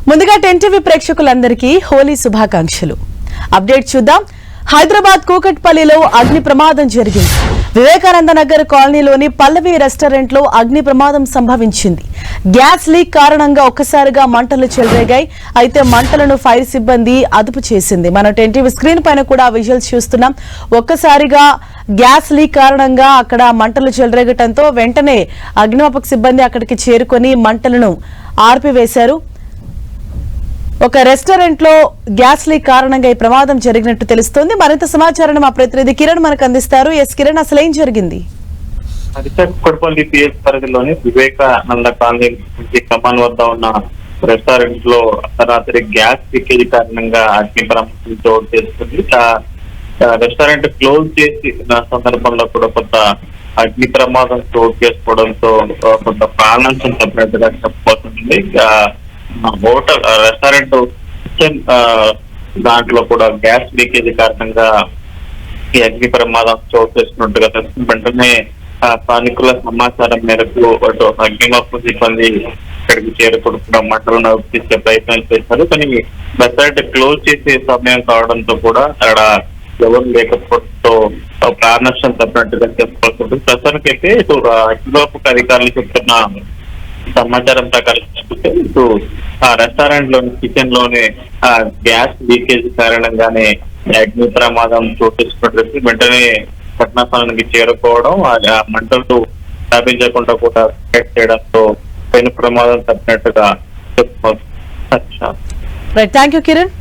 ముందుగా 10 టీవీ ప్రేక్షకులందరికీ హోలీ శుభాకాంక్షలు. అప్డేట్ చూద్దాం. హైదరాబాద్ కూకట్పల్లిలో అగ్ని ప్రమాదం జరిగింది. వివేకానంద నగర్ కాలనీలోని పల్లవి రెస్టారెంట్ లో అగ్ని ప్రమాదం సంభవించింది. గ్యాస్ లీక్ కారణంగా ఒక్కసారిగా మంటలు చెలరేగాయి. అయితే మంటలను ఫైర్ సిబ్బంది అదుపు చేసింది. మనం 10 టీవీ స్క్రీన్ పైన కూడా విజువల్స్ చూస్తున్నాం. ఒక్కసారిగా గ్యాస్ లీక్ కారణంగా అక్కడ మంటలు చెలరేగటంతో వెంటనే అగ్నిమాపక సిబ్బంది అక్కడికి చేరుకొని మంటలను ఆర్పివేశారు. ఒక రెస్టారెంట్ లో గ్యాస్ లీక్ కారణంగా ఈ ప్రమాదం జరిగినట్టు తెలుస్తోంది. మరింత సమాచారాన్ని మా ప్రతినిధి కిరణ్ మనకు అందిస్తారు. కిరణ్, అసలు ఏం జరిగింది? కొడపల్లి పిఎస్ పరిధిలోని వివేకానంద కాలనీ కమాన్ వద్ద ఉన్న రెస్టారెంట్ లో అర్ధరాత్రి గ్యాస్ లీకేజ్ కారణంగా అగ్ని ప్రమాదం చోటు చేసుకుంది. రెస్టారెంట్ క్లోజ్ చేసిన సందర్భంలో కూడా కొంత అగ్ని ప్రమాదం చోటు చేసుకోవడంతో కొంత ప్రాణాంశం తప్పినట్టుగా చెప్పబోతుంది. హోటల్ రెస్టారెంట్ కిచెన్ దాంట్లో కూడా గ్యాస్ లీకేజ్ కారణంగా ఈ అగ్ని ప్రమాదం చోటు చేసుకున్నట్టుగా తెలుస్తుంది. వెంటనే స్థానికుల సమాచారం మేరకు అటు అగ్నిమాపక సిబ్బంది ఇక్కడికి చేరుకుంటున్న మంటలను తీసే ప్రయత్నం చేశారు. కానీ రెస్టారెంట్ క్లోజ్ చేసే సమయం కావడంతో కూడా అక్కడ ఎవరు లేకపోవడంతో ప్రాణ నష్టం తప్పినట్టుగా చెప్పాల్సి ప్రస్తుతానికైతే ఇటు అగ్నిమాపక అధికారులు చెప్తున్న సమాచారం ప్రకారం చూస్తే ఇటు ఆ రెస్టారెంట్ లోని కిచెన్ లోని గ్యాస్ లీకేజ్ కారణంగానే అగ్ని ప్రమాదం చోటిస్తున్నట్టు వెంటనే ఘటనా స్థలానికి చేరుకోవడం, ఆ మంటలు వ్యాపించకుండా కూడా చేయడంతో పెను ప్రమాదం తప్పినట్టుగా చెప్పుకోవచ్చు. Thank you Kiran.